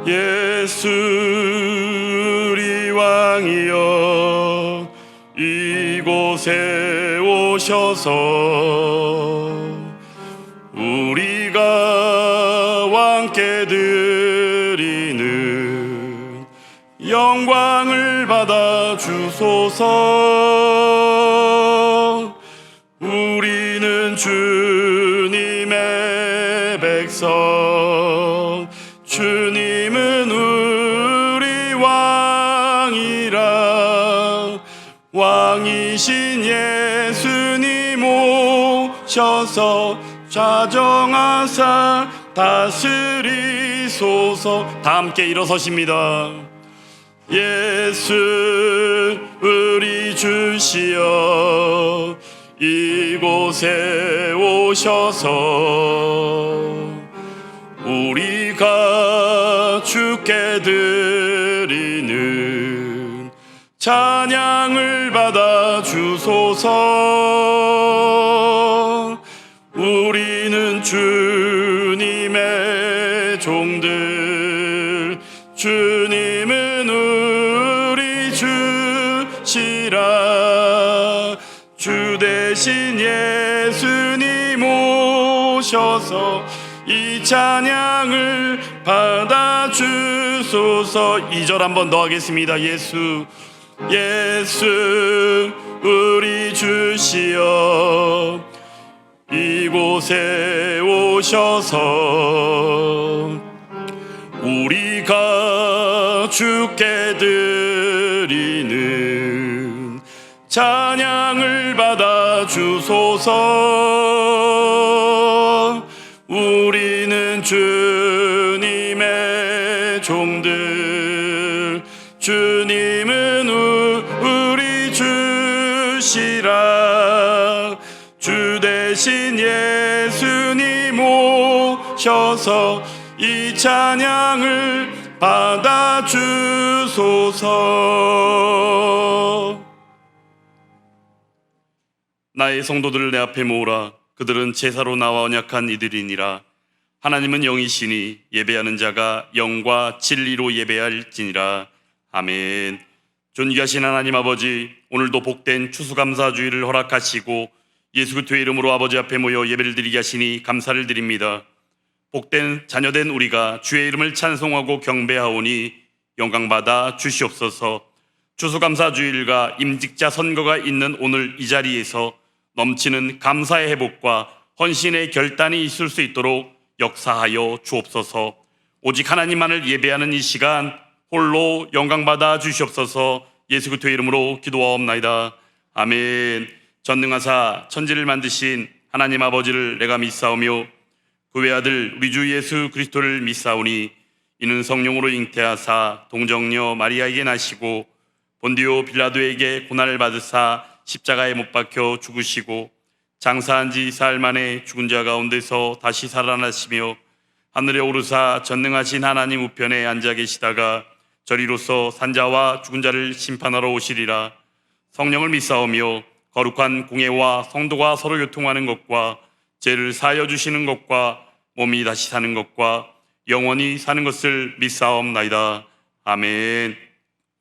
예수 우리 왕이여 이곳에 오셔서 우리가 왕께 드리는 영광을 받아 주소서. 우리는 주님의 백성, 주님은 우리 왕이라. 왕이신 예수님 오셔서 좌정하사 다스리소서. 다 함께 일어서십니다. 예수 우리 주시여 이곳에 오셔서 우리가 주께 드리는 찬양을 받아 주소서. 우리는 주님의 종들, 주님은 우리 주시라. 주 대신 예수님 오셔서 이 찬양을 받아 주소서. 2절 한번 더 하겠습니다. 예수 우리 주시여 이곳에 오셔서 우리가 주께 드리는 찬양을 받아 주소서. 우리는 주님의 종들, 주님은 우리 주시라. 주 대신 예수님 오셔서 이 찬양을 받아 주소서. 나의 성도들을 내 앞에 모으라. 그들은 제사로 나와 언약한 이들이니라. 하나님은 영이시니 예배하는 자가 영과 진리로 예배할지니라. 아멘. 존귀하신 하나님 아버지, 오늘도 복된 추수감사주의를 허락하시고 예수 그리스도의 이름으로 아버지 앞에 모여 예배를 드리게 하시니 감사를 드립니다. 복된 자녀된 우리가 주의 이름을 찬송하고 경배하오니 영광받아 주시옵소서. 추수감사주일과 임직자 선거가 있는 오늘 이 자리에서 넘치는 감사의 회복과 헌신의 결단이 있을 수 있도록 역사하여 주옵소서. 오직 하나님만을 예배하는 이 시간 홀로 영광받아 주시옵소서. 예수 그리스도의 이름으로 기도하옵나이다. 아멘. 전능하사 천지를 만드신 하나님 아버지를 내가 믿사오며 그 외아들 우리 주 예수 그리스도를 믿사오니 이는 성령으로 잉태하사 동정녀 마리아에게 나시고 본디오 빌라도에게 고난을 받으사 십자가에 못 박혀 죽으시고 장사한 지 사흘 만에 죽은 자 가운데서 다시 살아나시며 하늘에 오르사 전능하신 하나님 우편에 앉아 계시다가 저리로서 산자와 죽은 자를 심판하러 오시리라. 성령을 믿사오며 거룩한 공예와 성도가 서로 교통하는 것과 죄를 사하여 주시는 것과 몸이 다시 사는 것과 영원히 사는 것을 믿사옵나이다. 아멘.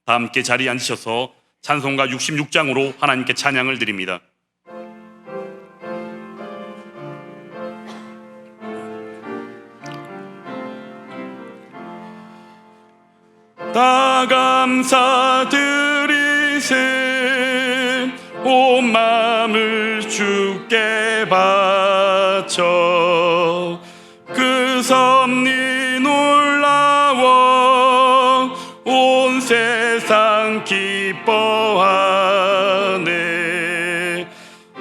다 함께 자리에 앉으셔서 찬송가 66장으로 하나님께 찬양을 드립니다. 다 감사드리세 온 마음을 주께 바쳐 그 섭리 놀라워 온 세상 기뻐하네.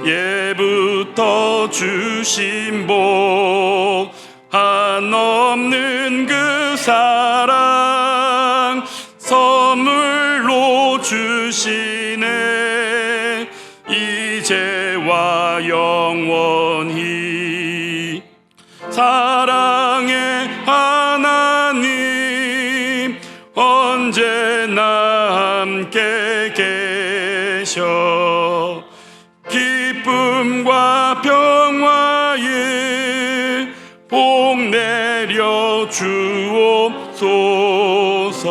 예부터 주신 복 한없는 그 사랑 선물로 주시네. 이제와 영원히 사랑의 하나님 언제나 함께 계셔 기쁨과 평화에 복 내려 주옵소서. 주소서.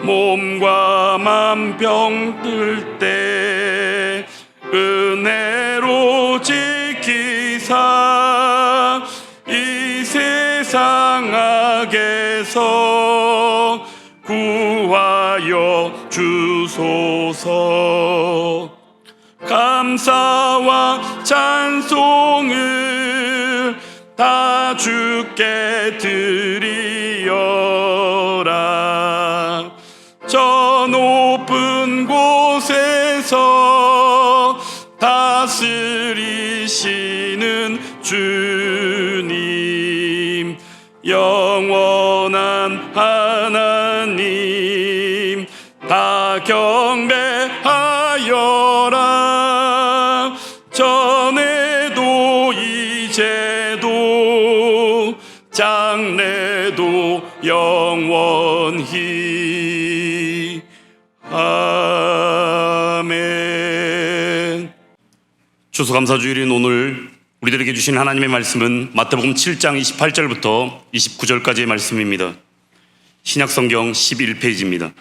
몸과 맘 병들 때 은혜로 지키사 이 세상 악에서 구하여 주소서. 감사와 찬송을 다 주께 드리어라. 저 높은 곳에서 다스리시는 주님, 영원한 하나님, 다 경배하여라. 전에도 이제도 장래도 영원히. 아멘. 추수감사주일인 오늘 우리들에게 주신 하나님의 말씀은 마태복음 7장 28절부터 29절까지의 말씀입니다. 신약성경 11페이지입니다.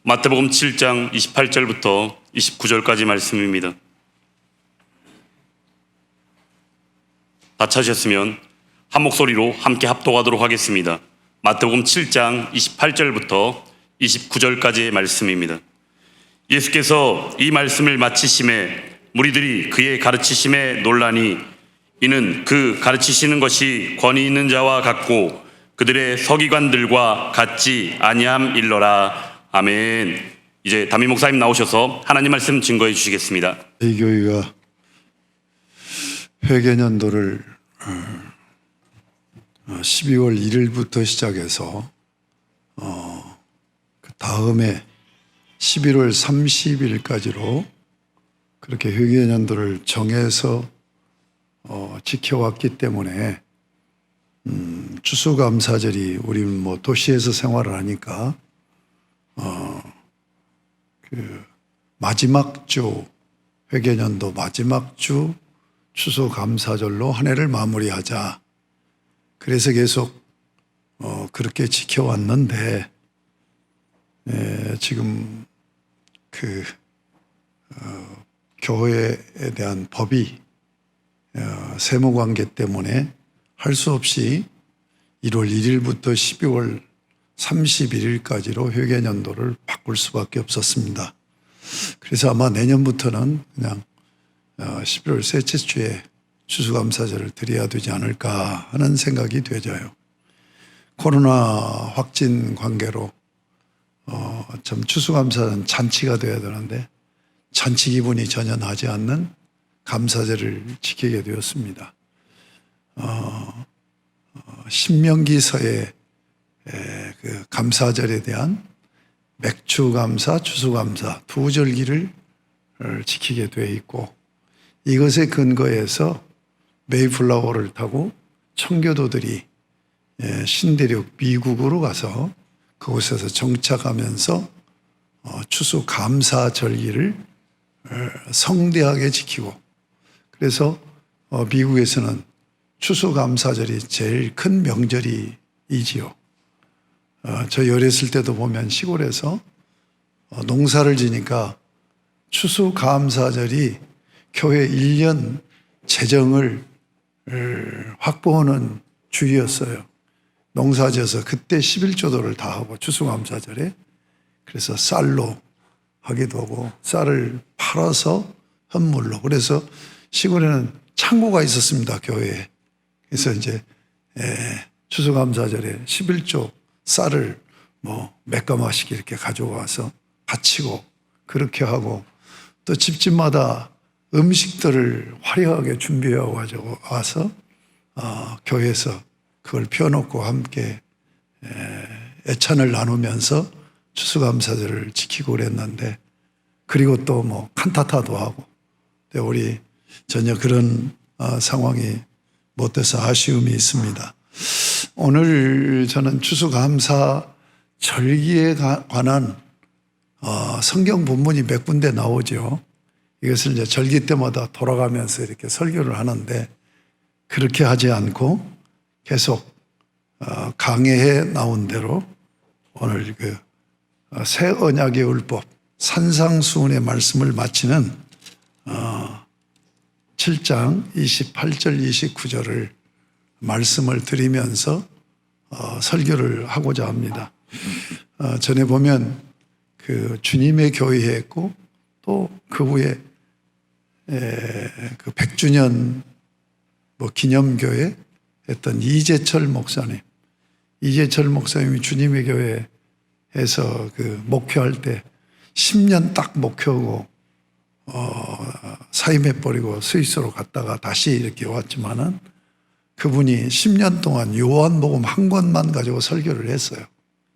마태복음 7장 28절부터 29절까지 말씀입니다. 다 찾으셨으면 한 목소리로 함께 합독하도록 하겠습니다. 마태복음 7장 28절부터 29절까지의 말씀입니다. 예수께서 이 말씀을 마치심에 무리들이 그의 가르치심에 놀라니 이는 그 가르치시는 것이 권위 있는 자와 같고 그들의 서기관들과 같지 아니함일러라. 아멘. 이제 담임 목사님 나오셔서 하나님 말씀 증거해 주시겠습니다. 이 교회가 회계년도를 12월 1일부터 시작해서 그 다음에 11월 30일까지로 그렇게 회계년도를 정해서 지켜왔기 때문에 추수감사절이 우리 뭐 도시에서 생활을 하니까 그 마지막 주 회계년도 마지막 주 추수감사절로 한 해를 마무리하자. 그래서 계속 그렇게 지켜왔는데 지금 그 교회에 대한 법이 세무관계 때문에 할 수 없이 1월 1일부터 12월 31일까지로 회계년도를 바꿀 수밖에 없었습니다. 그래서 아마 내년부터는 그냥 11월 셋째 주에 추수감사절을 드려야 되지 않을까 하는 생각이 되져요. 코로나 확진 관계로 좀 추수감사는 잔치가 돼야 되는데 잔치 기분이 전혀 나지 않는 감사절을 지키게 되었습니다. 신명기서에 그 감사절에 대한 맥추감사, 추수감사 두 절기를 지키게 되어 있고 이것에 근거해서 메이플라워를 타고 청교도들이 신대륙 미국으로 가서 그곳에서 정착하면서 추수감사절기를 성대하게 지키고 그래서 미국에서는 추수감사절이 제일 큰 명절이지요. 저 어렸을 때도 보면 시골에서 농사를 지니까 추수감사절이 교회 1년 재정을 확보하는 주의였어요. 농사지어서 그때 11조도를 다 하고 추수감사절에 그래서 쌀로 하기도 하고 쌀을 팔아서 헌물로 그래서 시골에는 창고가 있었습니다. 교회에. 그래서 이제 추수감사절에 11조 쌀을 뭐 몇 가마씩 이렇게 가져와서 바치고 그렇게 하고 또 집집마다 음식들을 화려하게 준비해 가지고 와서 교회에서 그걸 펴놓고 함께 애찬을 나누면서 추수감사절을 지키고 그랬는데 그리고 또 뭐 칸타타도 하고 우리 전혀 그런 상황이 못 돼서 아쉬움이 있습니다. 오늘 저는 추수감사 절기에 관한 성경 본문이 몇 군데 나오죠. 이것을 이제 절기 때마다 돌아가면서 이렇게 설교를 하는데 그렇게 하지 않고 계속 강해해 나온 대로 오늘 새 언약의 율법 산상수훈의 말씀을 마치는 7장 28절 29절을 말씀을 드리면서 설교를 하고자 합니다. 전에 보면 그 주님의 교회 했고 또 그 후에 그 100주년 기념교회 했던 이재철 목사님이 주님의 교회에서 그 목회할 때 10년 딱 목회하고 사임해버리고 스위스로 갔다가 다시 이렇게 왔지만은 그분이 10년 동안 요한복음 한 권만 가지고 설교를 했어요.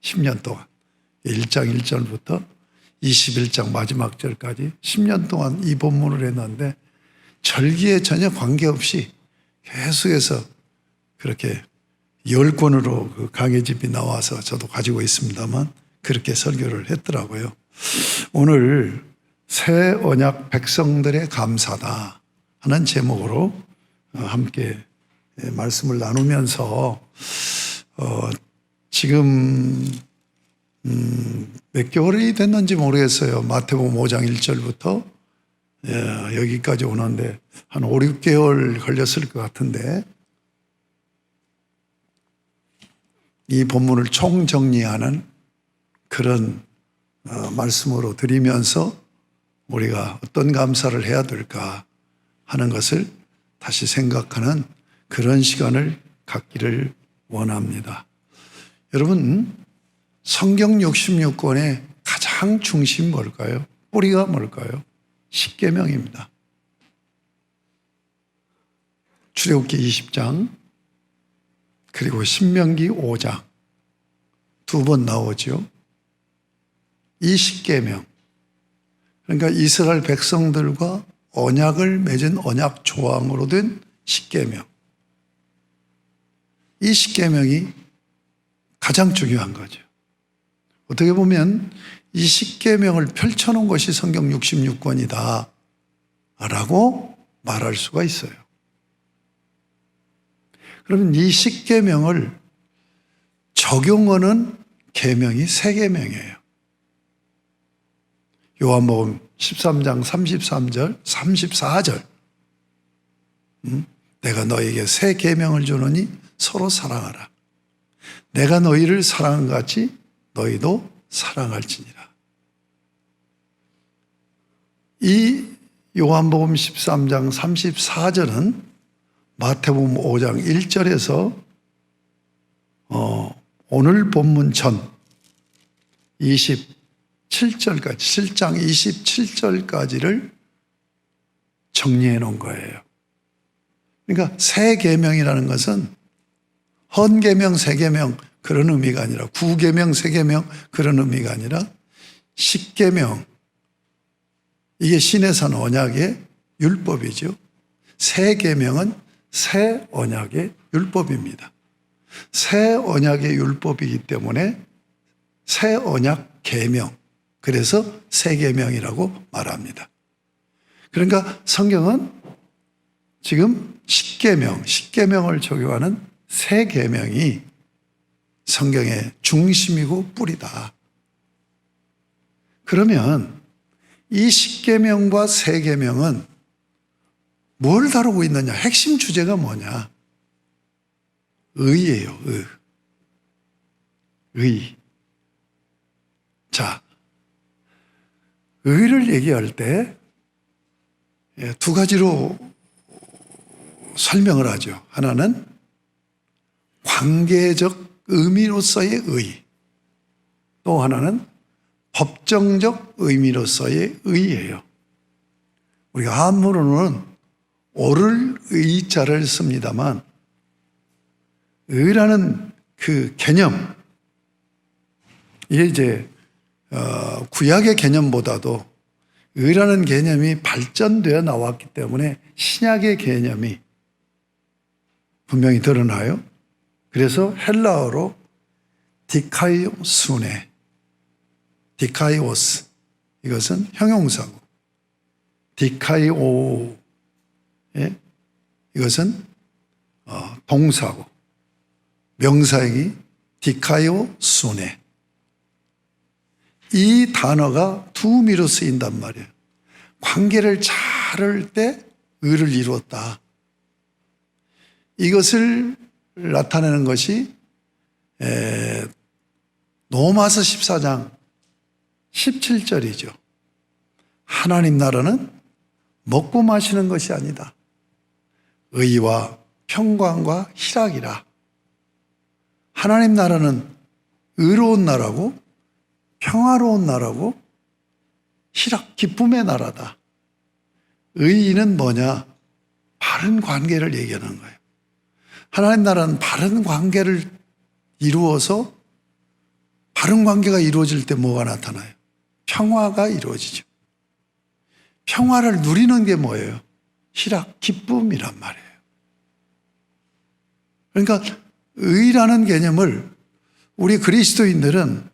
10년 동안 1장 1절부터 21장 마지막 절까지 10년 동안 이 본문을 했는데 절기에 전혀 관계없이 계속해서 그렇게 10권으로 그 강해집이 나와서 저도 가지고 있습니다만 그렇게 설교를 했더라고요. 오늘 새 언약 백성들의 감사다 하는 제목으로 함께 말씀을 나누면서 지금 몇 개월이 됐는지 모르겠어요. 마태복음 5장 1절부터 여기까지 오는데 한 5, 6개월 걸렸을 것 같은데 이 본문을 총정리하는 그런 말씀으로 드리면서 우리가 어떤 감사를 해야 될까 하는 것을 다시 생각하는 그런 시간을 갖기를 원합니다. 여러분, 성경 66권의 가장 중심이 뭘까요? 뿌리가 뭘까요? 십계명입니다. 출애굽기 20장 그리고 신명기 5장 두 번 나오죠. 이 십계명, 그러니까 이스라엘 백성들과 언약을 맺은 언약 조항으로 된 십계명. 이 십계명이 가장 중요한 거죠. 어떻게 보면 이 십계명을 펼쳐놓은 것이 성경 66권이다 라고 말할 수가 있어요. 그러면 이 십계명을 적용하는 계명이 세 계명이에요. 요한복음 13장 33절, 34절. 내가 너에게 새 계명을 주노니 서로 사랑하라. 내가 너희를 사랑한 것 같이 너희도 사랑할지니라. 이 요한복음 13장 34절은 마태복음 5장 1절에서 오늘 본문 전 27절까지 7장 27절까지를 정리해 놓은 거예요. 그러니까 새 계명이라는 것은 헌 계명, 새 계명 그런 의미가 아니라 구계명, 새 계명 그런 의미가 아니라 십계명, 이게 신의 산 언약의 율법이죠. 새 계명은 새 언약의 율법입니다. 새 언약의 율법이기 때문에 새 언약 계명, 그래서 새 계명이라고 말합니다. 그러니까 성경은 지금 십계명을 적용하는 새 계명이 성경의 중심이고 뿌리다. 그러면 이 십계명과 새 계명은 뭘 다루고 있느냐? 핵심 주제가 뭐냐? 의예요, 의. 자, 의를 얘기할 때 두 가지로 설명을 하죠. 하나는 관계적 의미로서의 의, 또 하나는 법정적 의미로서의 의예요. 우리가 한문으로는 옳을 의자를 씁니다만 의라는 그 개념, 이게 이제 구약의 개념보다도 의라는 개념이 발전되어 나왔기 때문에 신약의 개념이 분명히 드러나요. 그래서 헬라어로 디카이오스네, 디카이오스, 이것은 형용사고, 디카이오, 이것은 동사고, 명사형이 디카요 순에. 이 단어가 두 의미로 쓰인단 말이에요. 관계를 잘할 때 의를 이루었다. 이것을 나타내는 것이 로마서 14장 17절이죠. 하나님 나라는 먹고 마시는 것이 아니다. 의와 평강과 희락이라. 하나님 나라는 의로운 나라고 평화로운 나라고 희락, 기쁨의 나라다. 의는 뭐냐? 바른 관계를 얘기하는 거예요. 하나님 나라는 바른 관계를 이루어서 바른 관계가 이루어질 때 뭐가 나타나요? 평화가 이루어지죠. 평화를 누리는 게 뭐예요? 희락, 기쁨이란 말이에요. 그러니까 의라는 개념을 우리 그리스도인들은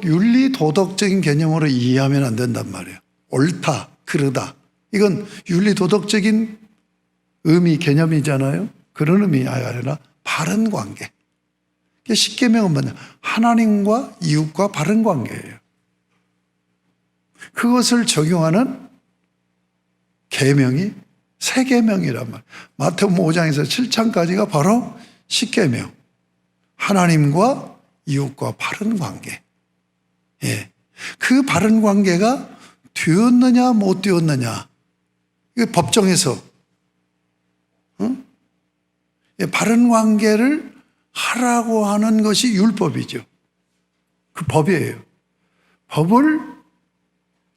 윤리 도덕적인 개념으로 이해하면 안 된단 말이에요. 옳다, 그르다. 이건 윤리 도덕적인 의미, 개념이잖아요. 그런 의미가 아니라 바른 관계. 십계명은 뭐냐? 하나님과 이웃과 바른 관계예요. 그것을 적용하는 계명이 세 계명이란 말이에요. 마태복음 5장에서 7장까지가 바로 십계명. 하나님과 이웃과 바른 관계. 예. 그 바른 관계가 되었느냐 못 되었느냐. 이거 법정에서 바른 관계를 하라고 하는 것이 율법이죠. 그 법이에요. 법을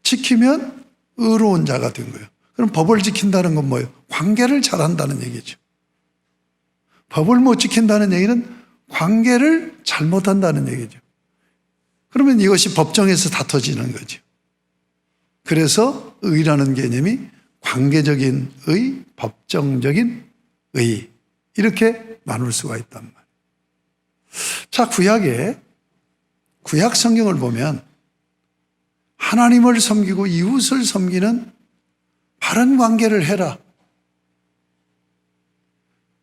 지키면 의로운 자가 된 거예요. 그럼 법을 지킨다는 건 뭐예요? 관계를 잘한다는 얘기죠. 법을 못 지킨다는 얘기는 관계를 잘못한다는 얘기죠. 그러면 이것이 법정에서 다퉈지는 거죠. 그래서 의라는 개념이 관계적인 의, 법정적인 의, 이렇게 나눌 수가 있단 말이에요. 자, 구약 성경을 보면 하나님을 섬기고 이웃을 섬기는 바른 관계를 해라.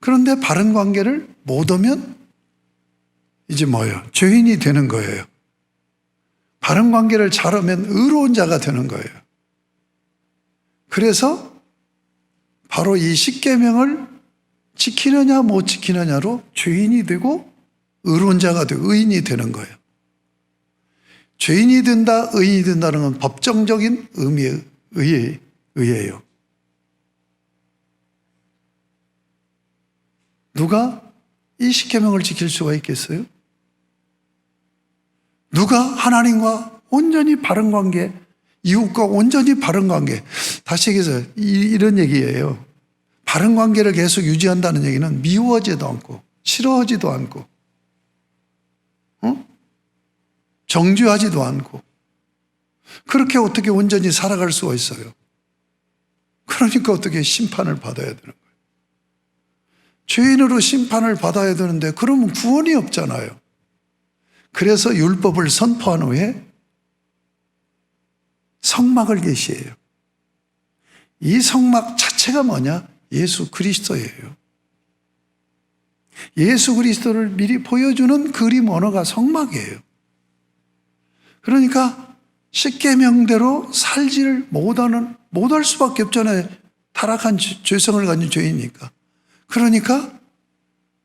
그런데 바른 관계를 못 하면 이제 뭐예요? 죄인이 되는 거예요. 바른 관계를 잘하면 의로운 자가 되는 거예요. 그래서 바로 이 십계명을 지키느냐 못 지키느냐로 죄인이 되고 의로운 자가 되고 의인이 되는 거예요. 죄인이 된다, 의인이 된다는 건 법정적인 의예요. 누가 이 십계명을 지킬 수가 있겠어요? 누가 하나님과 온전히 바른 관계, 이웃과 온전히 바른 관계. 다시 얘기해서 이런 얘기예요. 바른 관계를 계속 유지한다는 얘기는 미워하지도 않고 싫어하지도 않고 정죄하지도 않고 그렇게 어떻게 온전히 살아갈 수가 있어요? 그러니까 어떻게 심판을 받아야 되는 거예요? 죄인으로 심판을 받아야 되는데 그러면 구원이 없잖아요. 그래서 율법을 선포한 후에 성막을 계시해요. 이 성막 자체가 뭐냐? 예수 그리스도예요. 예수 그리스도를 미리 보여주는 그림 언어가 성막이에요. 그러니까 십계명대로 살지를 못할 수밖에 없잖아요. 타락한 죄성을 가진 죄이니까. 그러니까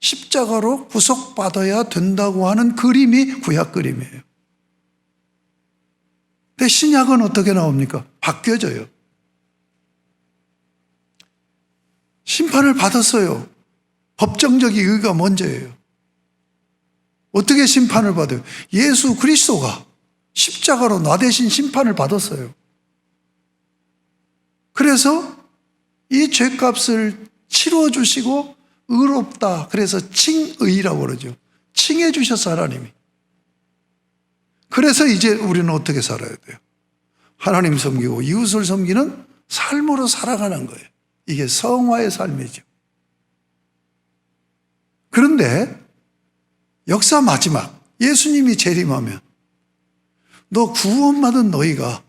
십자가로 구속받아야 된다고 하는 그림이 구약 그림이에요. 근데 신약은 어떻게 나옵니까? 바뀌어져요. 심판을 받았어요. 법정적인 의가 먼저예요. 어떻게 심판을 받아요? 예수 그리스도가 십자가로 나 대신 심판을 받았어요. 그래서 이 죄값을 치루어 주시고 의롭다. 그래서 칭의라고 그러죠. 칭해 주셨어, 하나님이. 그래서 이제 우리는 어떻게 살아야 돼요? 하나님 섬기고 이웃을 섬기는 삶으로 살아가는 거예요. 이게 성화의 삶이죠. 그런데 역사 마지막 예수님이 재림하면 너 구원받은 너희가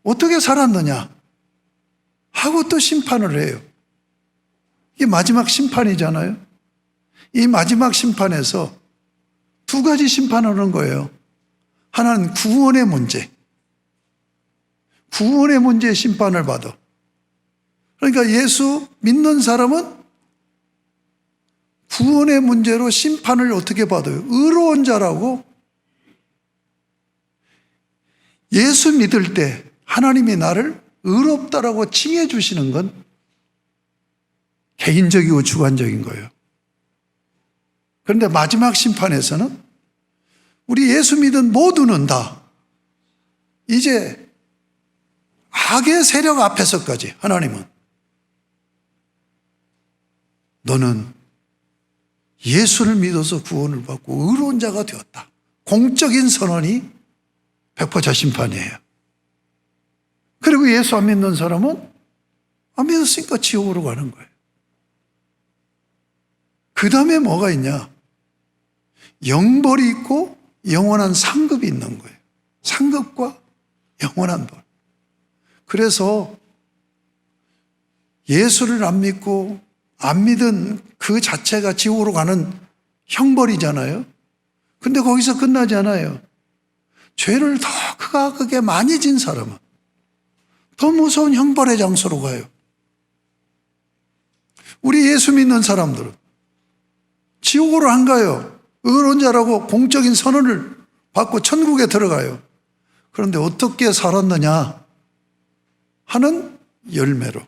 어떻게 살았느냐 하고 또 심판을 해요. 이게 마지막 심판이잖아요. 이 마지막 심판에서 두 가지 심판하는 거예요. 하나는 구원의 문제. 구원의 문제의 심판을 받아. 그러니까 예수 믿는 사람은 구원의 문제로 심판을 어떻게 받아요? 의로운 자라고. 예수 믿을 때 하나님이 나를 의롭다라고 칭해 주시는 건 개인적이고 주관적인 거예요. 그런데 마지막 심판에서는 우리 예수 믿은 모두는 다 이제 악의 세력 앞에서까지 하나님은 너는 예수를 믿어서 구원을 받고 의로운 자가 되었다. 공적인 선언이 백보자 심판이에요. 그리고 예수 안 믿는 사람은 안 믿었으니까 지옥으로 가는 거예요. 그 다음에 뭐가 있냐? 영벌이 있고 영원한 상급이 있는 거예요. 상급과 영원한 벌. 그래서 예수를 안 믿고 안 믿은 그 자체가 지옥으로 가는 형벌이잖아요. 근데 거기서 끝나지 않아요. 죄를 더 크게 많이 진 사람은 더 무서운 형벌의 장소로 가요. 우리 예수 믿는 사람들은 지옥으로 안 가요. 의로운 자라고 공적인 선언을 받고 천국에 들어가요. 그런데 어떻게 살았느냐 하는 열매로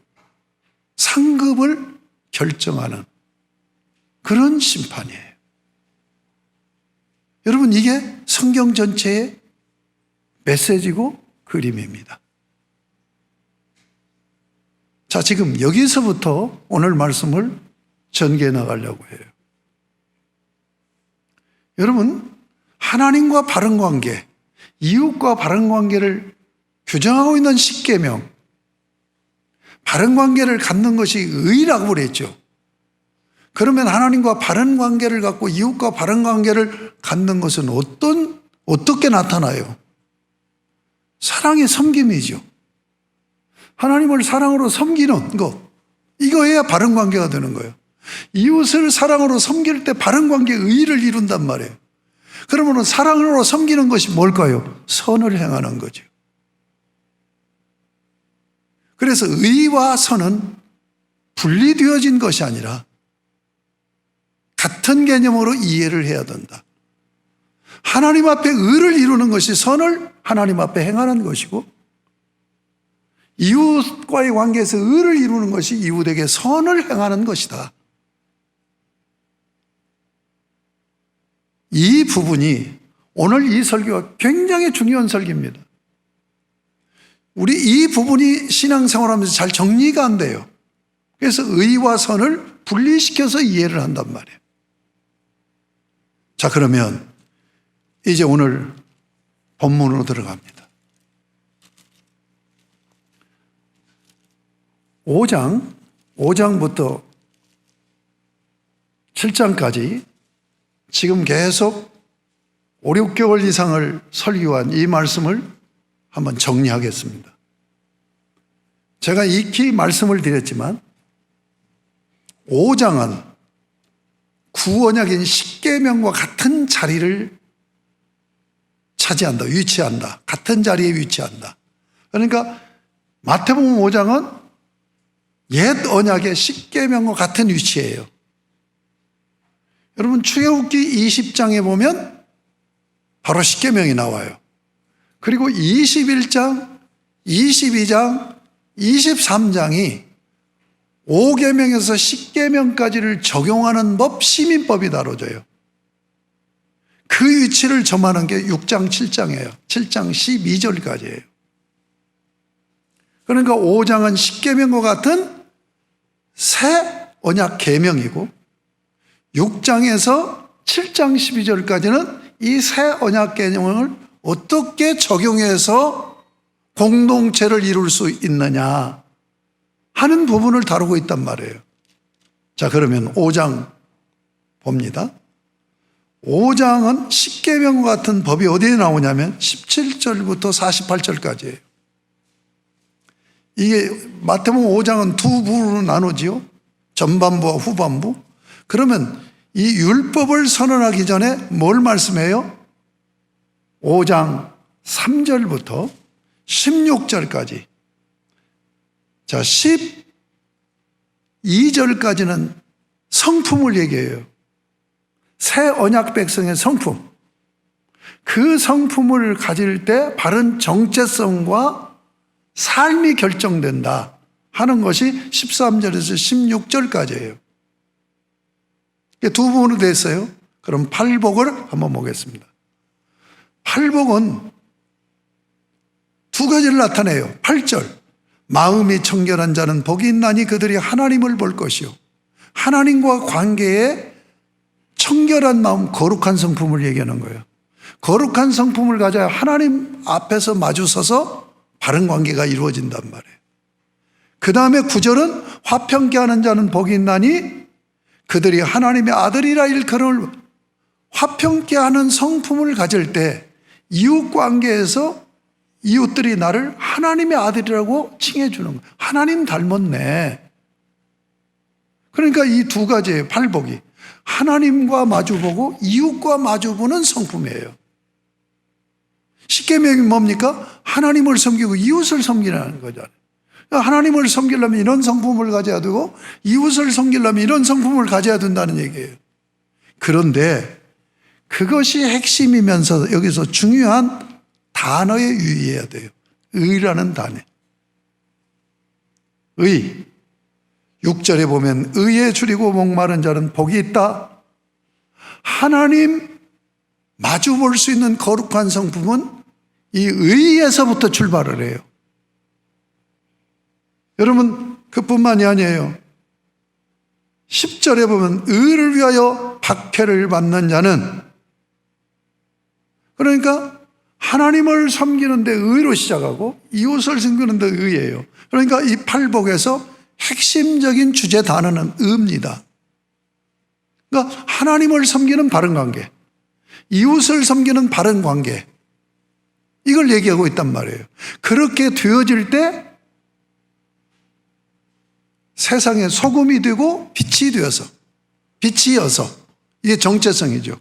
상급을 결정하는 그런 심판이에요. 여러분, 이게 성경 전체의 메시지고 그림입니다. 자, 지금 여기서부터 오늘 말씀을 전개해 나가려고 해요. 여러분, 하나님과 바른 관계, 이웃과 바른 관계를 규정하고 있는 십계명, 바른 관계를 갖는 것이 의라고 그랬죠. 그러면 하나님과 바른 관계를 갖고 이웃과 바른 관계를 갖는 것은 어떻게 나타나요? 사랑의 섬김이죠. 하나님을 사랑으로 섬기는 것, 이거 해야 바른 관계가 되는 거예요. 이웃을 사랑으로 섬길 때 바른 관계의 의를 이룬단 말이에요. 그러면 사랑으로 섬기는 것이 뭘까요? 선을 행하는 거죠. 그래서 의와 선은 분리되어진 것이 아니라 같은 개념으로 이해를 해야 된다. 하나님 앞에 의를 이루는 것이 선을 하나님 앞에 행하는 것이고, 이웃과의 관계에서 의를 이루는 것이 이웃에게 선을 행하는 것이다. 이 부분이 오늘 이 설교가 굉장히 중요한 설교입니다. 우리 이 부분이 신앙생활하면서 잘 정리가 안 돼요. 그래서 의와 선을 분리시켜서 이해를 한단 말이에요. 자, 그러면 이제 오늘 본문으로 들어갑니다. 5장부터 7장까지 지금 계속 5, 6개월 이상을 설교한 이 말씀을 한번 정리하겠습니다. 제가 익히 말씀을 드렸지만 5장은 구언약인 십계명과 같은 자리를 차지한다, 위치한다. 같은 자리에 위치한다. 그러니까 마태복음 5장은 옛 언약의 십계명과 같은 위치예요. 여러분, 출애굽기 20장에 보면 바로 십계명이 나와요. 그리고 21장, 22장, 23장이 5계명에서 10계명까지를 적용하는 법, 시민법이 다뤄져요. 그 위치를 점하는 게 6장, 7장이에요. 7장 12절까지예요. 그러니까 5장은 10계명과 같은 새 언약 계명이고, 6장에서 7장 12절까지는 이 새 언약 계명을 어떻게 적용해서 공동체를 이룰 수 있느냐 하는 부분을 다루고 있단 말이에요. 자, 그러면 5장 봅니다. 5장은 십계명과 같은 법이 어디에 나오냐면 17절부터 48절까지예요. 이게 마태복음 5장은 두 부로 나누지요. 전반부와 후반부. 그러면 이 율법을 선언하기 전에 뭘 말씀해요? 5장 3절부터 16절까지. 자, 12절까지는 성품을 얘기해요. 새 언약 백성의 성품. 그 성품을 가질 때 바른 정체성과 삶이 결정된다 하는 것이 13절에서 16절까지예요. 두 부분으로 되어 있어요. 그럼 팔복을 한번 보겠습니다. 팔복은 두 가지를 나타내요. 8절, 마음이 청결한 자는 복이 있나니 그들이 하나님을 볼 것이요. 하나님과 관계에 청결한 마음, 거룩한 성품을 얘기하는 거예요. 거룩한 성품을 가져야 하나님 앞에서 마주서서 바른 관계가 이루어진단 말이에요. 그 다음에 9절은 화평케 하는 자는 복이 있나니 그들이 하나님의 아들이라 일컬음을. 화평케 하는 성품을 가질 때 이웃 관계에서 이웃들이 나를 하나님의 아들이라고 칭해 주는 거예요. 하나님 닮았네. 그러니까 이 두 가지의 팔복이 하나님과 마주보고 이웃과 마주보는 성품이에요. 십계명이 뭡니까? 하나님을 섬기고 이웃을 섬기라는 거잖아요. 하나님을 섬기려면 이런 성품을 가져야 되고 이웃을 섬기려면 이런 성품을 가져야 된다는 얘기예요. 그런데 그것이 핵심이면서 여기서 중요한 단어에 유의해야 돼요. 의라는 단어. 의. 6절에 보면 의에 줄이고 목마른 자는 복이 있다. 하나님 마주 볼 수 있는 거룩한 성품은 이 의에서부터 출발을 해요. 여러분, 그뿐만이 아니에요. 10절에 보면 의를 위하여 박해를 받는 자는, 그러니까 하나님을 섬기는데 의로 시작하고 이웃을 섬기는데 의예요. 그러니까 이 팔복에서 핵심적인 주제 단어는 의입니다. 그러니까 하나님을 섬기는 바른 관계, 이웃을 섬기는 바른 관계, 이걸 얘기하고 있단 말이에요. 그렇게 되어질 때 세상에 소금이 되고 빛이 되어서, 빛이어서, 이게 정체성이죠.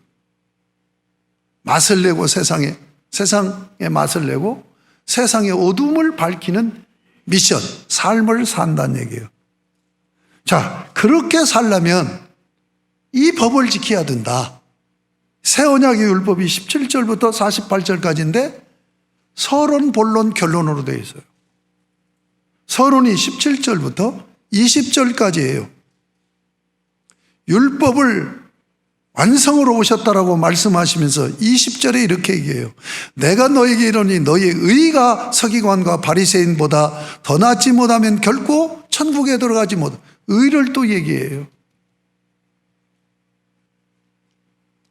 맛을 내고 세상에 맛을 내고 세상의 어둠을 밝히는 미션, 삶을 산다는 얘기예요. 자, 그렇게 살려면 이 법을 지켜야 된다. 새 언약의 율법이 17절부터 48절까지인데 서론, 본론, 결론으로 되어 있어요. 서론이 17절부터 20절까지예요. 율법을 완성으로 오셨다라고 말씀하시면서 20절에 이렇게 얘기해요. 내가 너에게 이르니 너희의 의가 서기관과 바리새인보다 더 낫지 못하면 결코 천국에 들어가지 못. 의를 또 얘기해요.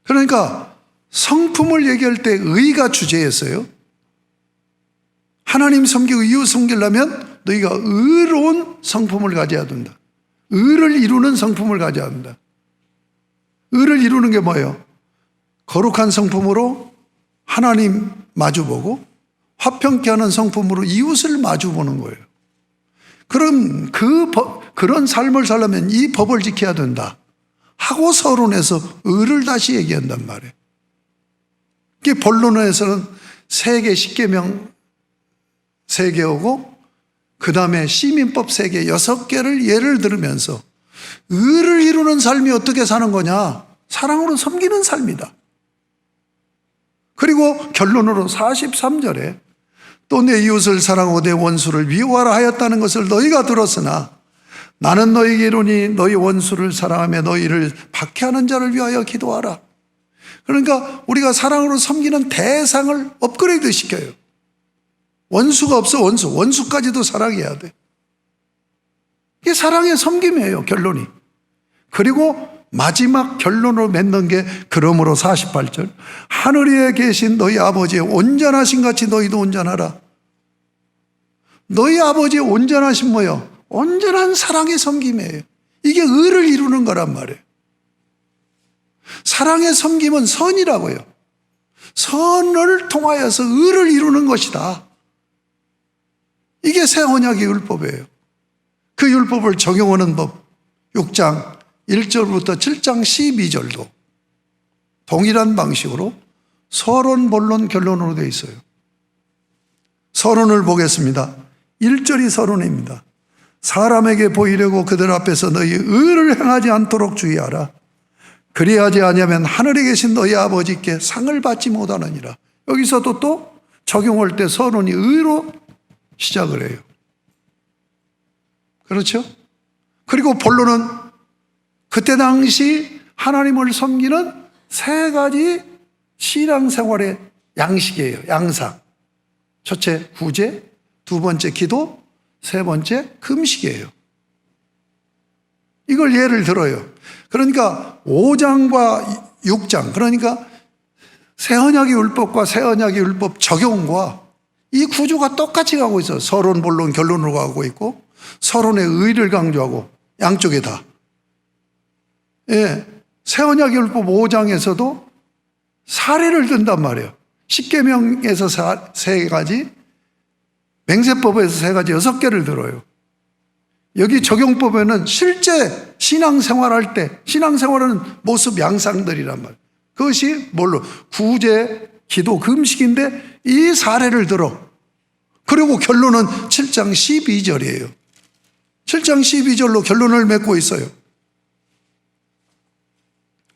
그러니까 성품을 얘기할 때 의가 주제였어요. 하나님 섬기고 이웃 섬기려면 너희가 의로운 성품을 가져야 된다. 의를 이루는 성품을 가져야 한다. 의를 이루는 게 뭐예요? 거룩한 성품으로 하나님 마주보고 화평케 하는 성품으로 이웃을 마주보는 거예요. 그럼 그런 삶을 살려면 이 법을 지켜야 된다 하고 서론에서 의를 다시 얘기한단 말이에요. 이게 본론에서는 세계 10계명 3개오고 그 다음에 시민법 3개 6개를 예를 들으면서 의를 이루는 삶이 어떻게 사는 거냐? 사랑으로 섬기는 삶이다. 그리고 결론으로 43절에 또 내 이웃을 사랑하고 내 원수를 미워하라 하였다는 것을 너희가 들었으나 나는 너희에게 이르니 너희 원수를 사랑하며 너희를 박해하는 자를 위하여 기도하라. 그러니까 우리가 사랑으로 섬기는 대상을 업그레이드 시켜요. 원수가 없어. 원수까지도 사랑해야 돼. 이게 사랑의 섬김이에요, 결론이. 그리고 마지막 결론으로 맺는 게 그러므로 48절 하늘에 계신 너희 아버지의 온전하신 같이 너희도 온전하라. 너희 아버지의 온전하신 뭐예요? 온전한 사랑의 섬김이에요. 이게 의를 이루는 거란 말이에요. 사랑의 섬김은 선이라고요. 선을 통하여서 의를 이루는 것이다. 이게 새 언약의 율법이에요. 그 율법을 적용하는 법 6장 1절부터 7장 12절도 동일한 방식으로 서론, 본론, 결론으로 되어 있어요. 서론을 보겠습니다. 1절이 서론입니다. 사람에게 보이려고 그들 앞에서 너희 의를 행하지 않도록 주의하라. 그리하지 아니하면 하늘에 계신 너희 아버지께 상을 받지 못하느니라. 여기서도 또 적용할 때 서론이 의로 시작을 해요. 그렇죠? 그리고 본론은 그때 당시 하나님을 섬기는 세 가지 신앙생활의 양식이에요. 양상. 첫째 구제, 두 번째 기도, 세 번째 금식이에요. 이걸 예를 들어요. 그러니까 5장과 6장, 그러니까 새언약의 율법과 새언약의 율법 적용과 이 구조가 똑같이 가고 있어요. 서론, 본론, 결론으로 가고 있고 서론의 의를 강조하고 양쪽에 다. 예, 새언약의 율법 5장에서도 사례를 든단 말이에요. 십계명에서 세 가지, 맹세법에서 세 가지, 6개를 들어요. 여기 적용법에는 실제 신앙생활할 때 신앙생활하는 모습 양상들이란 말이에요. 그것이 뭘로? 구제, 기도, 금식인데 이 사례를 들어. 그리고 결론은 7장 12절이에요. 7장 12절로 결론을 맺고 있어요.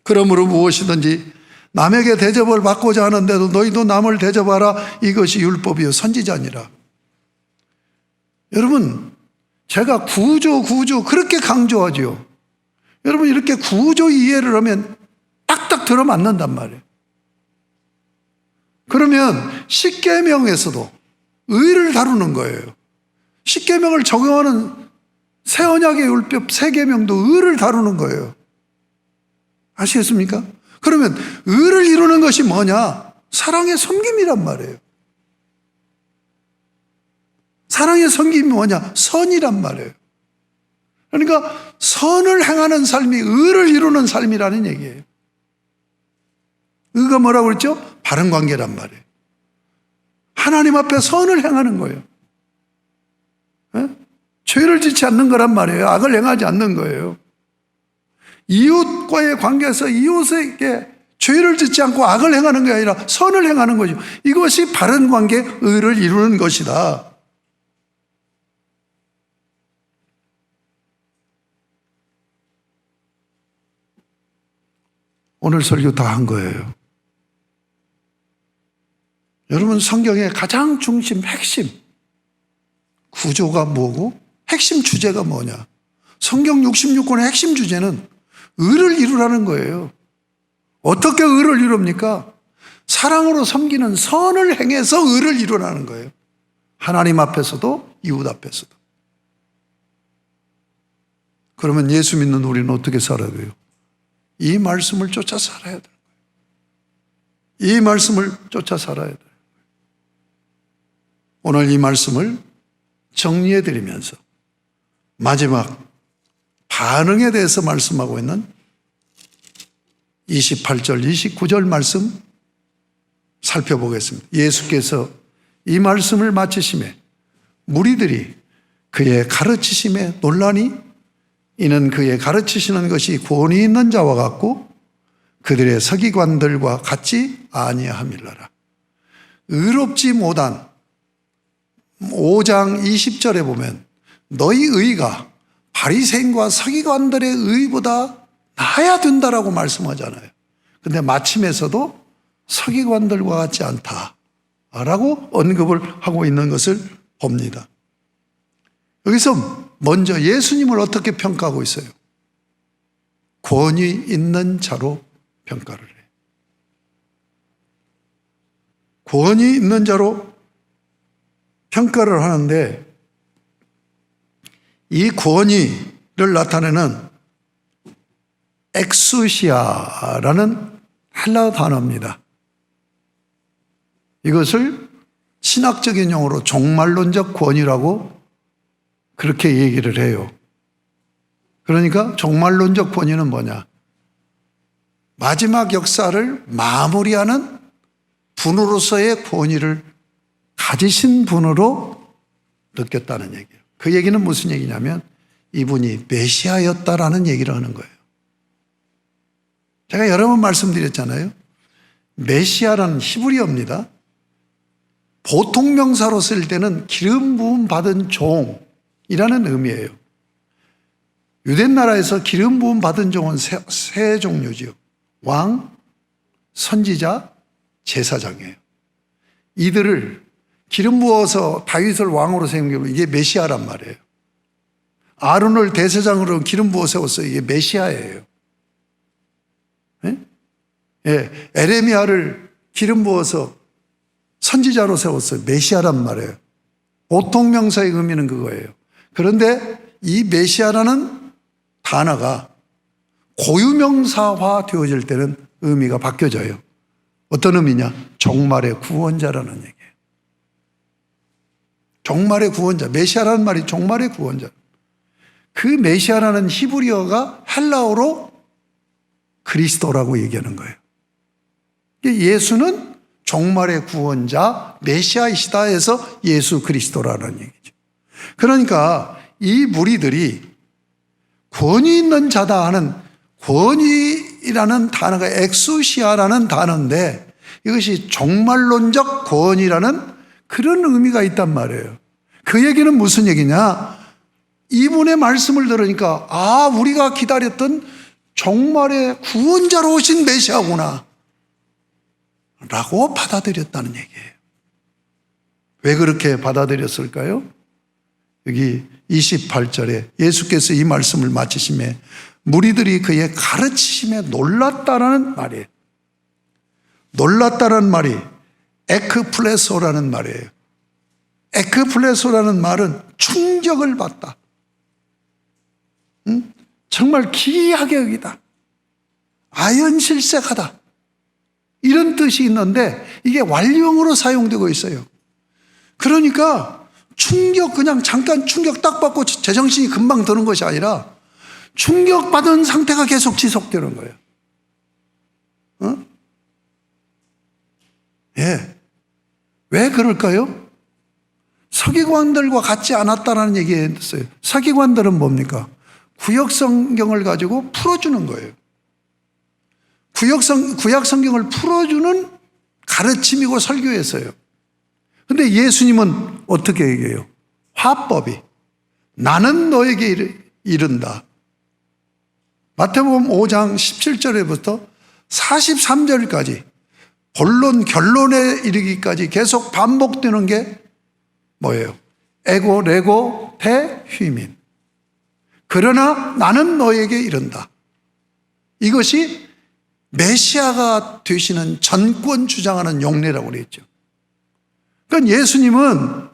그러므로 무엇이든지 남에게 대접을 받고자 하는데도 너희도 남을 대접하라. 이것이 율법이요 선지자니라. 여러분, 제가 구조 그렇게 강조하죠. 여러분, 이렇게 구조 이해를 하면 딱딱 들어맞는단 말이에요. 그러면 십계명에서도 의를 다루는 거예요. 십계명을 적용하는 새 언약의 율법 세 계명도 의를 다루는 거예요. 아시겠습니까? 그러면 의를 이루는 것이 뭐냐? 사랑의 섬김이란 말이에요. 사랑의 섬김이 뭐냐? 선이란 말이에요. 그러니까 선을 행하는 삶이 의를 이루는 삶이라는 얘기예요. 의가 뭐라고 그랬죠? 바른 관계란 말이에요. 하나님 앞에 선을 행하는 거예요. 에? 죄를 짓지 않는 거란 말이에요. 악을 행하지 않는 거예요. 이웃과의 관계에서 이웃에게 죄를 짓지 않고 악을 행하는 게 아니라 선을 행하는 거죠. 이것이 바른 관계, 의를 이루는 것이다. 오늘 설교 다 한 거예요. 여러분, 성경의 가장 중심, 핵심 구조가 뭐고 핵심 주제가 뭐냐? 성경 66권의 핵심 주제는 의를 이루라는 거예요. 어떻게 의를 이룹니까? 사랑으로 섬기는 선을 행해서 의를 이루라는 거예요. 하나님 앞에서도 이웃 앞에서도. 그러면 예수 믿는 우리는 어떻게 살아야 돼요? 이 말씀을 쫓아 살아야 돼요. 이 말씀을 쫓아 살아야 돼요. 오늘 이 말씀을 정리해 드리면서 마지막 반응에 대해서 말씀하고 있는 28절, 29절 말씀 살펴보겠습니다. 예수께서 이 말씀을 마치심에 무리들이 그의 가르치심에 놀라니 이는 그의 가르치시는 것이 권위 있는 자와 같고 그들의 서기관들과 같지 아니함일라라. 의롭지 못한 5장 20절에 보면 너희 의가 바리새인과 서기관들의 의보다 나아야 된다라고 말씀하잖아요. 근데 마침에서도 서기관들과 같지 않다라고 언급을 하고 있는 것을 봅니다. 여기서 먼저 예수님을 어떻게 평가하고 있어요? 권위 있는 자로 평가를 해요. 권위 있는 자로 평가를 하는데 이 권위를 나타내는 엑수시아라는 헬라어 단어입니다. 이것을 신학적인 용어로 종말론적 권위라고 그렇게 얘기를 해요. 그러니까 종말론적 권위는 뭐냐? 마지막 역사를 마무리하는 분으로서의 권위를 가지신 분으로 느꼈다는 얘기예요. 그 얘기는 무슨 얘기냐면 이분이 메시아였다라는 얘기를 하는 거예요. 제가 여러 번 말씀드렸잖아요. 메시아라는 히브리어입니다. 보통 명사로 쓸 때는 기름 부음 받은 종이라는 의미예요. 유대 나라에서 기름 부음 받은 종은 세 종류지요. 왕, 선지자, 제사장이에요. 이들을 기름 부어서 다윗을 왕으로 세운 게 이게 메시아란 말이에요. 아론을 대제사장으로 기름 부어 세웠어요. 이게 메시아예요. 예, 에레미야를 기름 부어서 선지자로 세웠어요. 메시아란 말이에요. 보통 명사의 의미는 그거예요. 그런데 이 메시아라는 단어가 고유명사화 되어질 때는 의미가 바뀌어져요. 어떤 의미냐? 종말의 구원자라는 얘기예요. 종말의 구원자. 메시아라는 말이 종말의 구원자. 그 메시아라는 히브리어가 헬라어로 그리스도라고 얘기하는 거예요. 예수는 종말의 구원자 메시아이시다 해서 예수 그리스도라는 얘기죠. 그러니까 이 무리들이 권위 있는 자다 하는 권위라는 단어가 엑수시아라는 단어인데 이것이 종말론적 권위라는 그런 의미가 있단 말이에요. 그 얘기는 무슨 얘기냐? 이분의 말씀을 들으니까 아, 우리가 기다렸던 종말의 구원자로 오신 메시아구나 라고 받아들였다는 얘기예요. 왜 그렇게 받아들였을까요? 여기 28절에 예수께서 이 말씀을 마치심에 무리들이 그의 가르치심에 놀랐다라는 말이에요. 놀랐다는 말이 에크플레소라는 말이에요. 에크플레소라는 말은 충격을 받다. 정말 기이하게 여기다. 아연실색하다. 이런 뜻이 있는데 이게 완료형으로 사용되고 있어요. 그러니까 충격, 그냥 잠깐 충격 딱 받고 제정신이 금방 드는 것이 아니라 충격받은 상태가 계속 지속되는 거예요. 예. 왜 그럴까요? 서기관들과 같지 않았다라는 얘기했어요. 서기관들은 뭡니까? 구약 성경을 가지고 풀어주는 거예요. 구약 성경을 풀어주는 가르침이고 설교였어요. 근데 예수님은 어떻게 얘기해요? 화법이 나는 너에게 이른다. 마태복음 5장 17절에부터 43절까지 본론 결론에 이르기까지 계속 반복되는 게 뭐예요? 에고 레고 테 휘민. 그러나 나는 너에게 이른다. 이것이 메시아가 되시는 전권 주장하는 용례라고 그랬죠. 그러니까 예수님은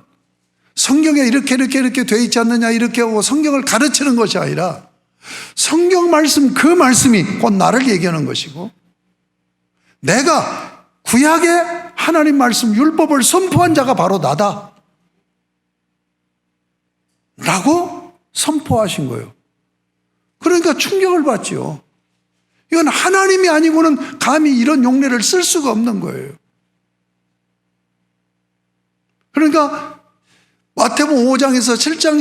성경에 이렇게 되어 있지 않느냐 이렇게 하고 성경을 가르치는 것이 아니라 성경 말씀 그 말씀이 곧 나를 얘기하는 것이고 내가 구약의 하나님 말씀 율법을 선포한 자가 바로 나다 라고 선포하신 거예요. 그러니까 충격을 받죠. 이건 하나님이 아니고는 감히 이런 용례를 쓸 수가 없는 거예요. 그러니까 마태복음 5장에서 7장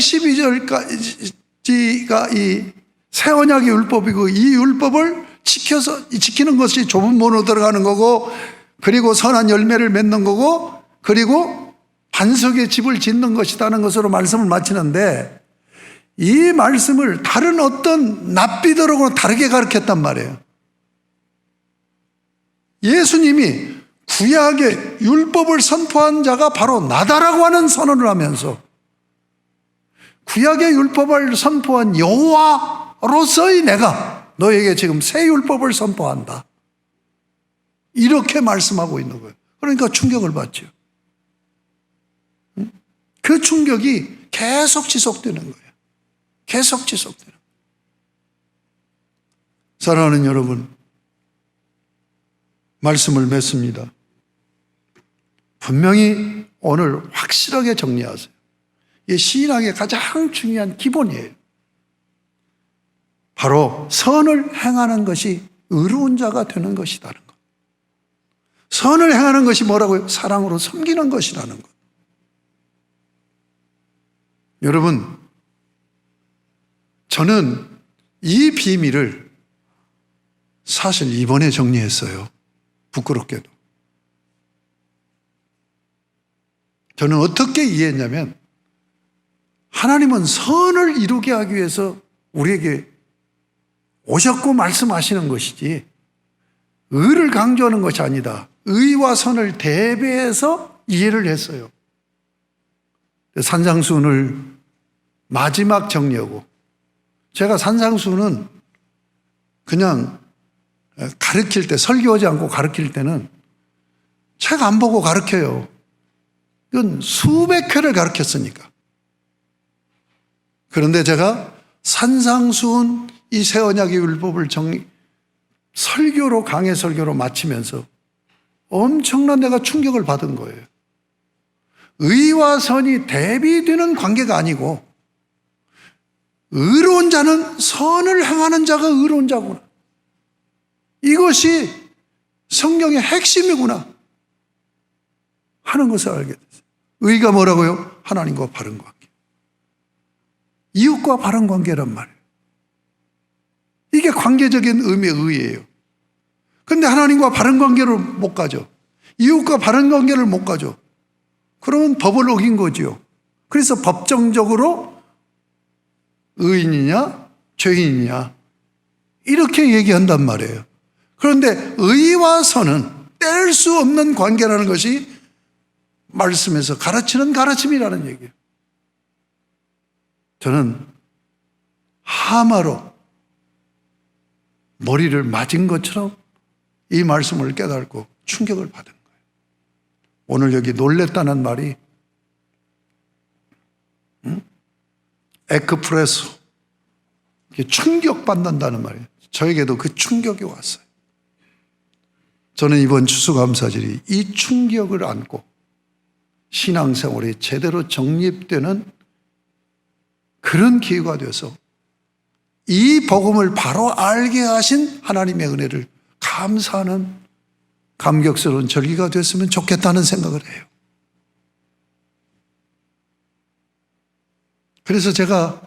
12절까지가 이 새 언약의 율법이고 이 율법을 지키는 것이 좁은 문으로 들어가는 거고 그리고 선한 열매를 맺는 거고 그리고 반석의 집을 짓는 것이라는 것으로 말씀을 마치는데 이 말씀을 다른 어떤 납비들하고는 다르게 가르쳤단 말이에요. 예수님이 구약의 율법을 선포한 자가 바로 나다라고 하는 선언을 하면서 구약의 율법을 선포한 여호와로서의 내가 너에게 지금 새 율법을 선포한다. 이렇게 말씀하고 있는 거예요. 그러니까 충격을 받죠. 그 충격이 계속 지속되는 거예요. 계속 지속되는 거예요. 사랑하는 여러분, 말씀을 맺습니다. 분명히 오늘 확실하게 정리하세요. 이게 신앙의 가장 중요한 기본이에요. 바로 선을 행하는 것이 의로운 자가 되는 것이라는 것. 선을 행하는 것이 뭐라고요? 사랑으로 섬기는 것이라는 것. 여러분, 저는 이 비밀을 사실 이번에 정리했어요. 부끄럽게도. 저는 어떻게 이해했냐면 하나님은 선을 이루게 하기 위해서 우리에게 오셨고 말씀하시는 것이지 의를 강조하는 것이 아니다. 의와 선을 대비해서 이해를 했어요. 산상수훈을 마지막 정리하고, 제가 산상수훈은 그냥 가르칠 때, 설교하지 않고 가르칠 때는 책 안 보고 가르쳐요. 이건 수백 회를 가르쳤으니까. 그런데 제가 산상수훈 이 새 언약의 율법을 설교로, 강해 설교로 마치면서 엄청난 내가 충격을 받은 거예요. 의와 선이 대비되는 관계가 아니고 의로운 자는 선을 행하는 자가 의로운 자구나. 이것이 성경의 핵심이구나 하는 것을 알게 됐어요. 의가 뭐라고요? 하나님과 바른 관계. 이웃과 바른 관계란 말이에요. 이게 관계적인 의미의 의예요. 그런데 하나님과 바른 관계를 못 가죠. 이웃과 바른 관계를 못 가죠. 그러면 법을 어긴 거죠. 그래서 법정적으로 의인이냐 죄인이냐 이렇게 얘기한단 말이에요. 그런데 의와 선은 뗄 수 없는 관계라는 것이 말씀에서 가르치는 가르침이라는 얘기예요. 저는 하마로 머리를 맞은 것처럼 이 말씀을 깨닫고 충격을 받은 거예요. 오늘 여기 놀랬다는 말이 에크프레소, 충격받는다는 말이에요. 저에게도 그 충격이 왔어요. 저는 이번 추수감사절이 이 충격을 안고 신앙생활이 제대로 정립되는 그런 기회가 되어서 이 복음을 바로 알게 하신 하나님의 은혜를 감사하는 감격스러운 절기가 됐으면 좋겠다는 생각을 해요. 그래서 제가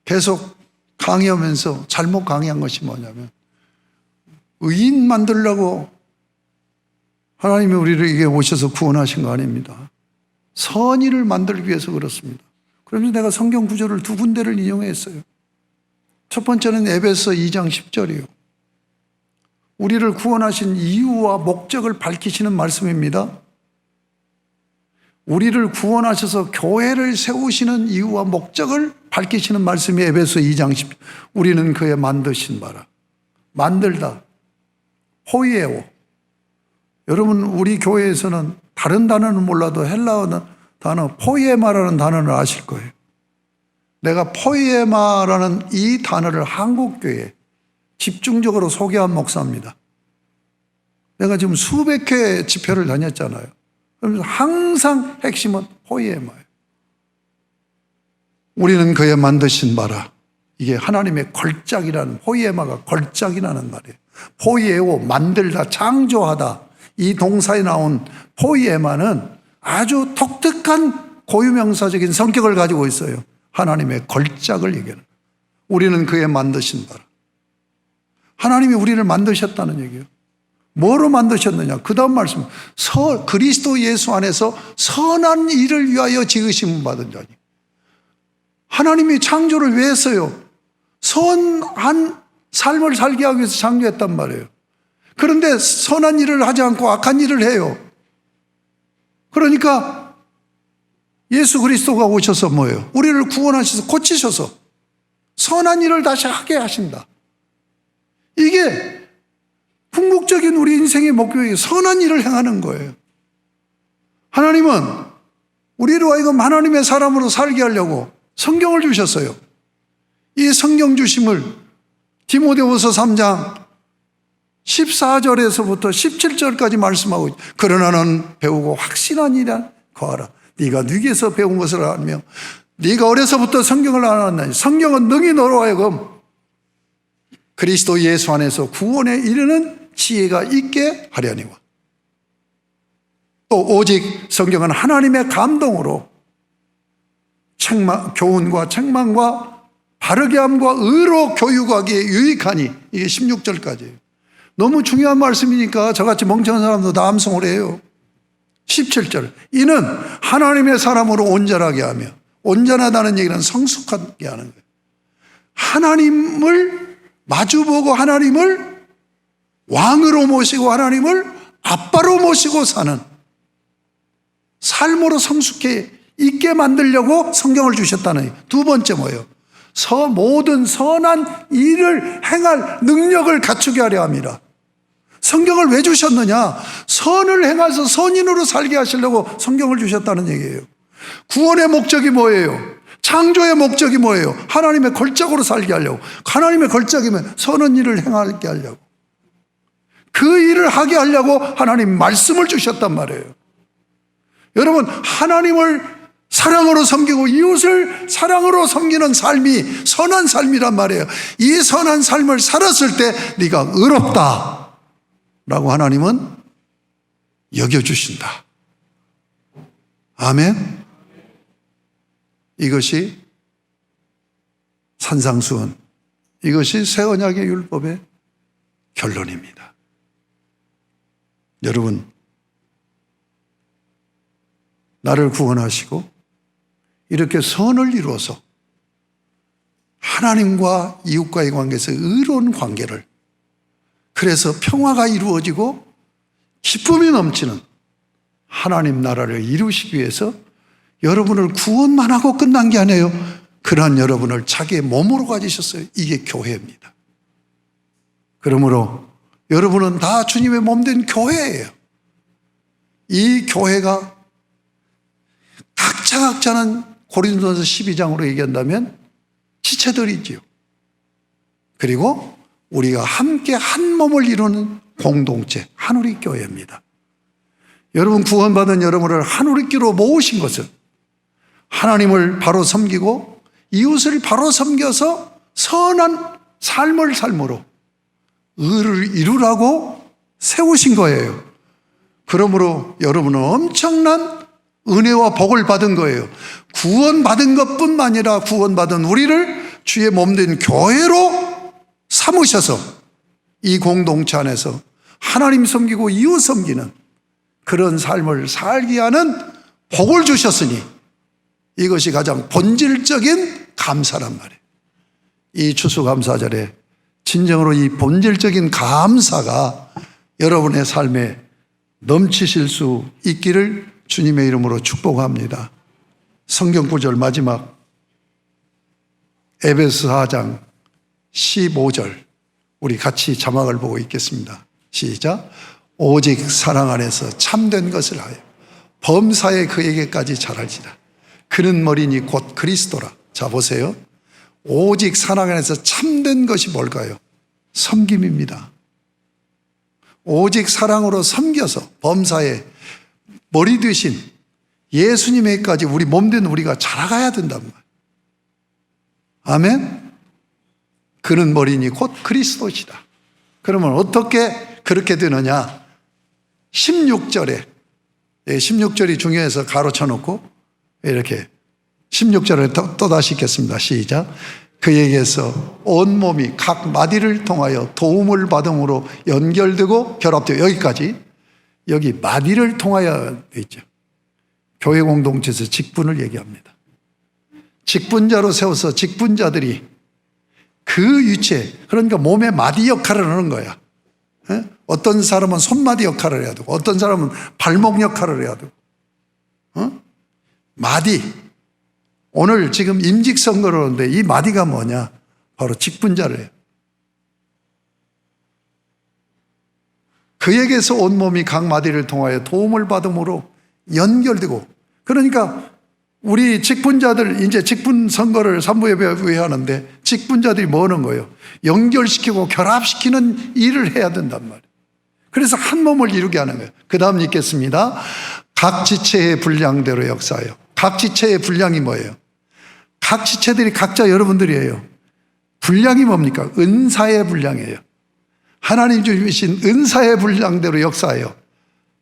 계속 강의하면서 잘못 강의한 것이 뭐냐면 의인 만들려고 하나님이 우리를 이게 오셔서 구원하신 거 아닙니다. 선의를 만들기 위해서 그렇습니다. 그러면서 내가 성경 구절을 두 군데를 인용했어요. 첫 번째는 에베소 2장 10절이요. 우리를 구원하신 이유와 목적을 밝히시는 말씀입니다. 우리를 구원하셔서 교회를 세우시는 이유와 목적을 밝히시는 말씀이 에베소 2장 10절. 우리는 그의 만드신 바라. 만들다. 호이에오. 여러분 우리 교회에서는 다른 단어는 몰라도 헬라어 단어 포이에마라는 단어를 아실 거예요. 내가 포이에마라는 이 단어를 한국교회에 집중적으로 소개한 목사입니다. 내가 지금 수백 회 집회를 다녔잖아요. 그러면서 항상 핵심은 포이에마예요. 우리는 그의 만드신 바라. 이게 하나님의 걸작이라는, 포이에마가 걸작이라는 말이에요. 포이에오, 만들다, 창조하다. 이 동사에 나온 포이에마는 아주 독특한 고유명사적인 성격을 가지고 있어요. 하나님의 걸작을 얘기하는 거예요. 우리는 그의 만드신 바라. 하나님이 우리를 만드셨다는 얘기예요. 뭐로 만드셨느냐? 그 다음 말씀, 그리스도 예수 안에서 선한 일을 위하여 지으심을 받은 자니. 하나님이 창조를 왜 했어요? 선한 삶을 살게 하기 위해서 창조했단 말이에요. 그런데 선한 일을 하지 않고 악한 일을 해요. 그러니까 예수 그리스도가 오셔서 뭐예요? 우리를 구원하셔서 고치셔서 선한 일을 다시 하게 하신다. 이게 궁극적인 우리 인생의 목표예요. 선한 일을 행하는 거예요. 하나님은 우리로 하여금 하나님의 사람으로 살게 하려고 성경을 주셨어요. 이 성경 주심을 디모데후서 3장 14절에서부터 17절까지 말씀하고 있죠. 그러나 너는 배우고 확신한 일이란 거하라. 네가 누구에서 배운 것을 알며 네가 어려서부터 성경을 알았나니 성경은 능히 너로 하여금 그리스도 예수 안에서 구원에 이르는 지혜가 있게 하려니와. 또 오직 성경은 하나님의 감동으로 교훈과 책망과 바르게 함과 의로 교육하기에 유익하니. 이게 16절까지예요. 너무 중요한 말씀이니까 저같이 멍청한 사람도 다 암송을 해요. 17절. 이는 하나님의 사람으로 온전하게 하며, 온전하다는 얘기는 성숙하게 하는 거예요. 하나님을 마주보고 하나님을 왕으로 모시고 하나님을 아빠로 모시고 사는 삶으로 성숙해 있게 만들려고 성경을 주셨다는 얘기예요. 두 번째 뭐예요? 모든 선한 일을 행할 능력을 갖추게 하려 합니다. 성경을 왜 주셨느냐? 선을 행해서 선인으로 살게 하시려고 성경을 주셨다는 얘기예요. 구원의 목적이 뭐예요? 창조의 목적이 뭐예요? 하나님의 걸작으로 살게 하려고. 하나님의 걸작이면 선한 일을 행하게 하려고. 그 일을 하게 하려고 하나님 말씀을 주셨단 말이에요. 여러분, 하나님을 사랑으로 섬기고 이웃을 사랑으로 섬기는 삶이 선한 삶이란 말이에요. 이 선한 삶을 살았을 때 네가 의롭다 라고 하나님은 여겨주신다. 아멘. 이것이 산상수훈, 이것이 새 언약의 율법의 결론입니다. 여러분, 나를 구원하시고 이렇게 선을 이루어서 하나님과 이웃과의 관계에서 의로운 관계를, 그래서 평화가 이루어지고 기쁨이 넘치는 하나님 나라를 이루시기 위해서 여러분을 구원만 하고 끝난 게 아니에요. 그러한 여러분을 자기의 몸으로 가지셨어요. 이게 교회입니다. 그러므로 여러분은 다 주님의 몸된 교회예요. 이 교회가 각자는 고린도전서 12장으로 얘기한다면 지체들이지요. 그리고 우리가 함께 한 몸을 이루는 공동체, 한우리교회입니다. 여러분, 구원받은 여러분을 한우리교로 모으신 것은 하나님을 바로 섬기고 이웃을 바로 섬겨서 선한 삶을 삶으로 의를 이루라고 세우신 거예요. 그러므로 여러분은 엄청난 은혜와 복을 받은 거예요. 구원받은 것뿐만 아니라 구원받은 우리를 주의 몸된 교회로 삼으셔서 이 공동체 안에서 하나님 섬기고 이웃 섬기는 그런 삶을 살게 하는 복을 주셨으니 이것이 가장 본질적인 감사란 말이에요. 이 추수감사절에 진정으로 이 본질적인 감사가 여러분의 삶에 넘치실 수 있기를 주님의 이름으로 축복합니다. 성경 구절 마지막 에베소 4장 15절 우리 같이 자막을 보고 읽겠습니다. 시작. 오직 사랑 안에서 참된 것을 하여 범사에 그에게까지 자랄지라. 그는 머리니 곧 그리스도라. 자, 보세요. 오직 사랑 안에서 참된 것이 뭘까요? 섬김입니다. 오직 사랑으로 섬겨서 범사에 머리 되신 예수님에게까지 우리 몸된 우리가 자라가야 된단 말이에요. 아멘. 그는 머리니 곧 그리스도시다. 그러면 어떻게 그렇게 되느냐? 16절에 16절이 중요해서 가로쳐 놓고 이렇게 16절을 또다시 읽겠습니다. 시작. 그에게서 온몸이 각 마디를 통하여 도움을 받음으로 연결되고 결합되어, 여기까지. 여기 마디를 통하여 되어 있죠. 교회 공동체에서 직분을 얘기합니다. 직분자로 세워서 직분자들이 그 위치에, 그러니까 몸의 마디 역할을 하는 거야. 어떤 사람은 손마디 역할을 해야 되고 어떤 사람은 발목 역할을 해야 되고. 마디. 오늘 지금 임직선거를 하는데 이 마디가 뭐냐? 바로 직분자를 해요. 그에게서 온몸이 각 마디를 통하여 도움을 받음으로 연결되고, 그러니까 우리 직분자들 이제 직분 선거를 산부예배 하는데 직분자들이 뭐 하는 거예요? 연결시키고 결합시키는 일을 해야 된단 말이에요. 그래서 한 몸을 이루게 하는 거예요. 그 다음 읽겠습니다. 각 지체의 분량대로 역사하여. 각 지체의 분량이 뭐예요? 각 지체들이 각자 여러분들이에요. 분량이 뭡니까? 은사의 분량이에요. 하나님 주신 은사의 분량대로 역사해요.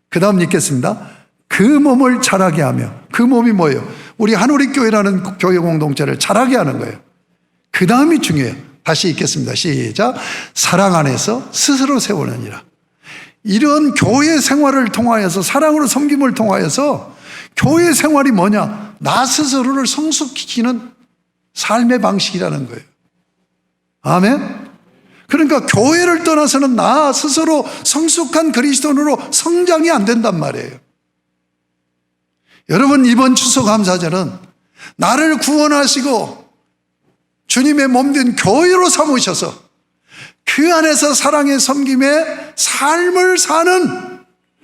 그 다음 읽겠습니다. 그 몸을 자라게 하며. 그 몸이 뭐예요? 우리 한우리교회라는 교회 공동체를 자라게 하는 거예요. 그 다음이 중요해요. 다시 읽겠습니다. 시작. 사랑 안에서 스스로 세우느니라. 이런 교회 생활을 통하여서, 사랑으로 섬김을 통하여서 교회 생활이 뭐냐? 나 스스로를 성숙시키는 삶의 방식이라는 거예요. 아멘? 그러니까 교회를 떠나서는 나 스스로 성숙한 그리스도인으로 성장이 안 된단 말이에요. 여러분, 이번 추수감사절은 나를 구원하시고 주님의 몸된 교회로 삼으셔서 그 안에서 사랑의 섬김의 삶을 사는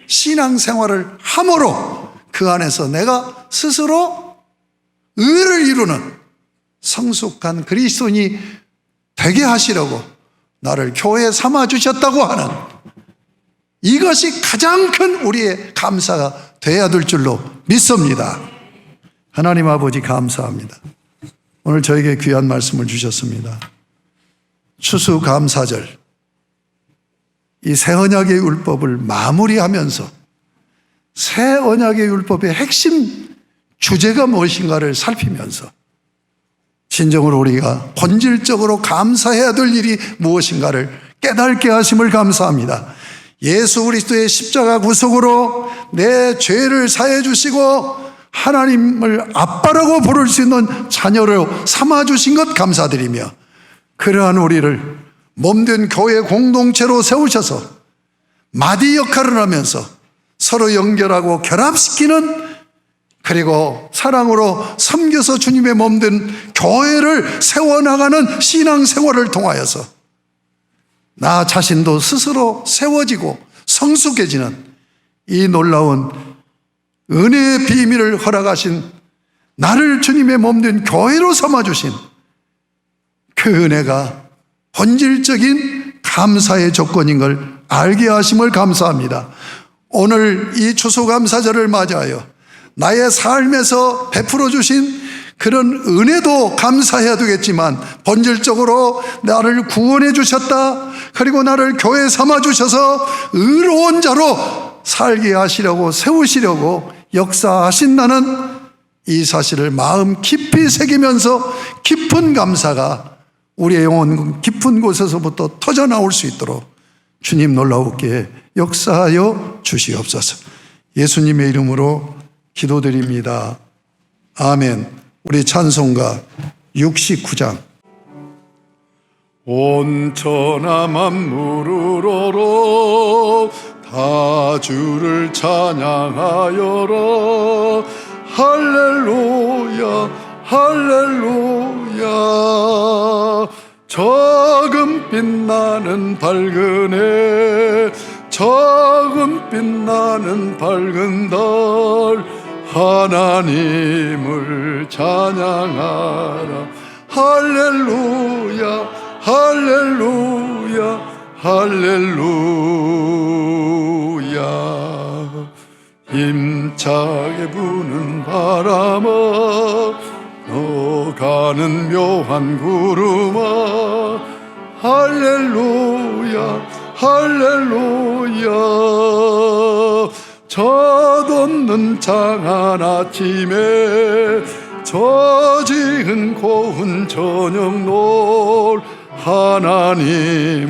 신앙생활을 함으로 그 안에서 내가 스스로 의를 이루는 성숙한 그리스도인이 되게 하시려고 나를 교회에 삼아주셨다고 하는, 이것이 가장 큰 우리의 감사가 되어야 될 줄로 믿습니다. 하나님 아버지 감사합니다. 오늘 저에게 귀한 말씀을 주셨습니다. 추수감사절, 이 새 언약의 율법을 마무리하면서 새 언약의 율법의 핵심 주제가 무엇인가를 살피면서 진정으로 우리가 본질적으로 감사해야 될 일이 무엇인가를 깨닫게 하심을 감사합니다. 예수 그리스도의 십자가 구속으로 내 죄를 사해 주시고 하나님을 아빠라고 부를 수 있는 자녀로 삼아주신 것 감사드리며, 그러한 우리를 몸된 교회 공동체로 세우셔서 마디 역할을 하면서 서로 연결하고 결합시키는, 그리고 사랑으로 섬겨서 주님의 몸된 교회를 세워나가는 신앙생활을 통하여서 나 자신도 스스로 세워지고 성숙해지는 이 놀라운 은혜의 비밀을 허락하신, 나를 주님의 몸된 교회로 삼아주신 그 은혜가 본질적인 감사의 조건인 걸 알게 하심을 감사합니다. 오늘 이 추수감사절을 맞이하여 나의 삶에서 베풀어 주신 그런 은혜도 감사해야 되겠지만, 본질적으로 나를 구원해 주셨다, 그리고 나를 교회 삼아 주셔서 의로운 자로 살게 하시려고, 세우시려고 역사하신다는 이 사실을 마음 깊이 새기면서 깊은 감사가 우리의 영혼 깊은 곳에서부터 터져나올 수 있도록 주님 놀라우게 역사하여 주시옵소서. 예수님의 이름으로 기도드립니다. 아멘. 우리 찬송가 69장. 온천하 만물을 오러 다 주를 찬양하여라. 할렐루야 할렐루야. 적은 빛나는 밝은 해, 적은 빛나는 밝은 달, 하나님을 찬양하라. 할렐루야 할렐루야 할렐루야. 힘차게 부는 바람아, 너가는 묘한 구름아, 할렐루야 할렐루야. 젖없는 창한 아침에 저지은 고운 저녁놀, 하나님을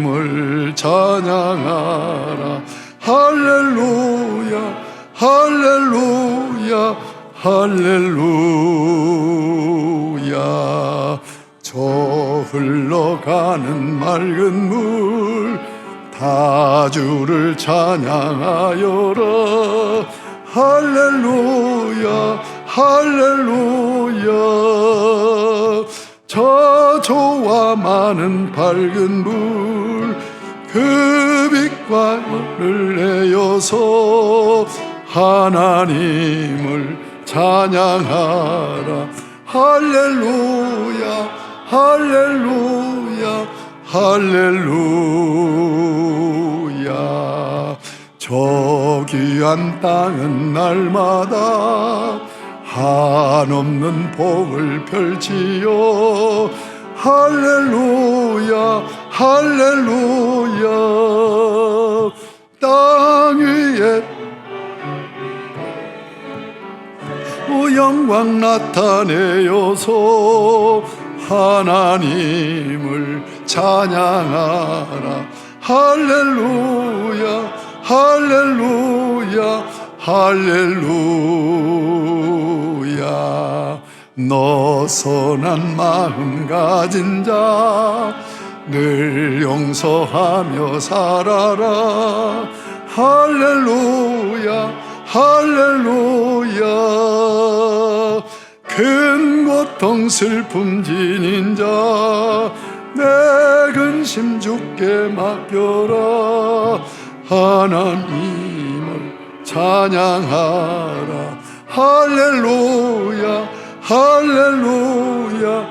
찬양하라. 할렐루야 할렐루야 할렐루야. 저 흘러가는 맑은 물, 다 주를 찬양하여라. 할렐루야 할렐루야. 저 조와 많은 밝은 물, 그 빛과 열을 내어서 하나님을 찬양하라. 할렐루야 할렐루야 할렐루야. 저 귀한 땅은 날마다 한없는 복을 펼치요. 할렐루야 할렐루야. 땅 위에 영광 나타내어서 하나님을 찬양하라. 할렐루야 할렐루야 할렐루야. 너 선한 마음 가진 자 늘 용서하며 살아라. 할렐루야 할렐루야. 큰 고통 슬픔 지닌 자 내 근심 주께 맡겨라. 하나님을 찬양하라. 할렐루야 할렐루야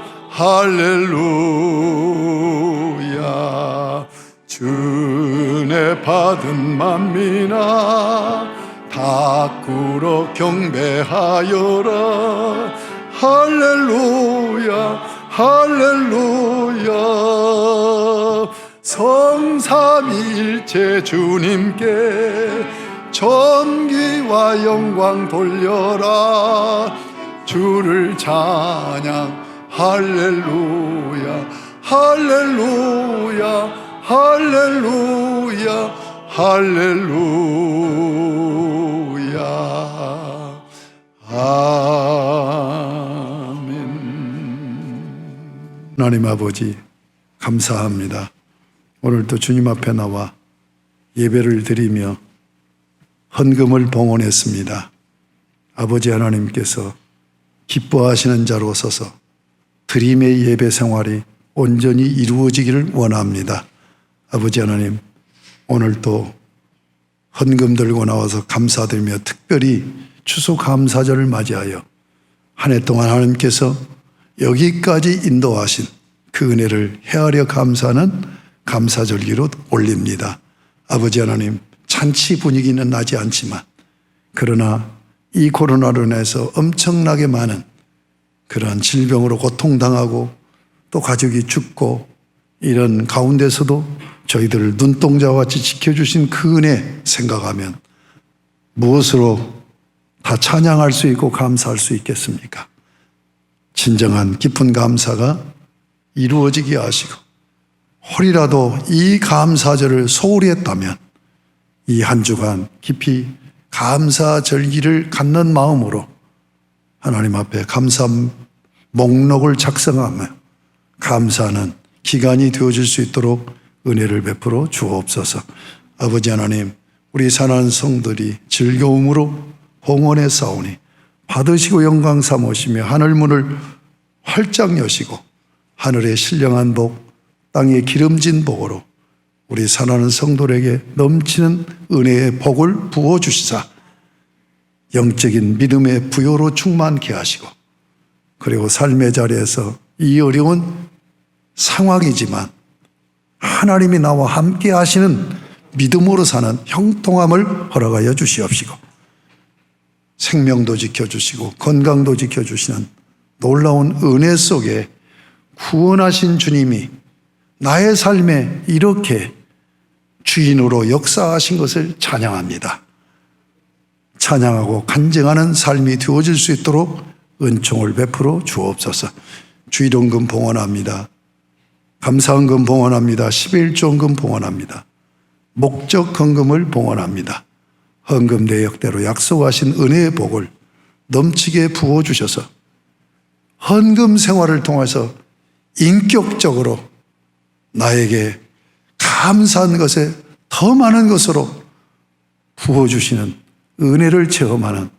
할렐루야. 주 은혜 받은 만민아 다 꿇어 경배하여라. 할렐루야 할렐루야. 성삼위일체 주님께 전기와 영광 돌려라. 주를 찬양. 할렐루야 할렐루야 할렐루야 할렐루야. 아멘. 하나님 아버지 감사합니다. 오늘도 주님 앞에 나와 예배를 드리며 헌금을 봉헌했습니다. 아버지 하나님께서 기뻐하시는 자로 서서 드림의 예배 생활이 온전히 이루어지기를 원합니다. 아버지 하나님, 오늘도 헌금 들고 나와서 감사드리며 특별히 추수감사절을 맞이하여 한 해 동안 하나님께서 여기까지 인도하신 그 은혜를 헤아려 감사하는 감사절기로 올립니다. 아버지 하나님, 잔치 분위기는 나지 않지만 그러나 이 코로나로 인해서 엄청나게 많은 그러한 질병으로 고통당하고 또 가족이 죽고 이런 가운데서도 저희들을 눈동자와 같이 지켜주신 그 은혜 생각하면 무엇으로 다 찬양할 수 있고 감사할 수 있겠습니까? 진정한 깊은 감사가 이루어지게 하시고 혹이라도 이 감사절을 소홀히 했다면 이 한 주간 깊이 감사절기를 갖는 마음으로 하나님 앞에 감사 목록을 작성하며 감사하는 기간이 되어질 수 있도록 은혜를 베풀어 주옵소서. 아버지 하나님, 우리 사랑하는 성들이 즐거움으로 봉헌에 싸우니 받으시고 영광 삼으시며 하늘문을 활짝 여시고 하늘의 신령한 복, 땅의 기름진 복으로 우리 사랑하는 성도들에게 넘치는 은혜의 복을 부어주시사 영적인 믿음의 부요로 충만케 하시고 그리고 삶의 자리에서 이 어려운 상황이지만 하나님이 나와 함께 하시는 믿음으로 사는 형통함을 허락하여 주시옵시고 생명도 지켜주시고 건강도 지켜주시는 놀라운 은혜 속에 구원하신 주님이 나의 삶에 이렇게 주인으로 역사하신 것을 찬양합니다. 찬양하고 간증하는 삶이 되어질 수 있도록 은총을 베풀어 주옵소서. 주일헌금 봉헌합니다. 감사헌금 봉헌합니다. 11조헌금 봉헌합니다. 목적 헌금을 봉헌합니다. 헌금 내역대로 약속하신 은혜의 복을 넘치게 부어주셔서 헌금 생활을 통해서 인격적으로 나에게 감사한 것에 더 많은 것으로 부어주시는 은혜를 체험하는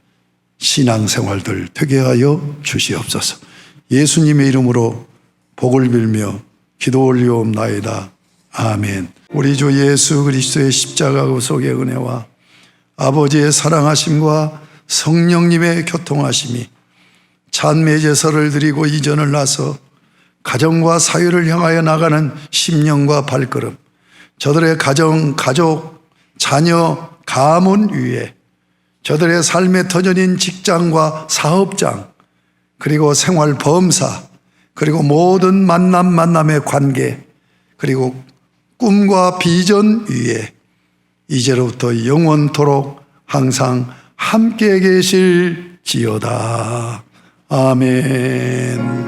신앙생활들 되게 하여 주시옵소서. 예수님의 이름으로 복을 빌며 기도 올리옵나이다. 아멘. 우리 주 예수 그리스도의 십자가 구속의 은혜와 아버지의 사랑하심과 성령님의 교통하심이 찬미 제사를 드리고 이전을 나서 가정과 사회를 향하여 나가는 심령과 발걸음, 저들의 가정, 가족, 자녀, 가문 위에 저들의 삶의 터전인 직장과 사업장, 그리고 생활 범사, 그리고 모든 만남의 관계, 그리고 꿈과 비전 위에 이제로부터 영원토록 항상 함께 계실지어다. 아멘.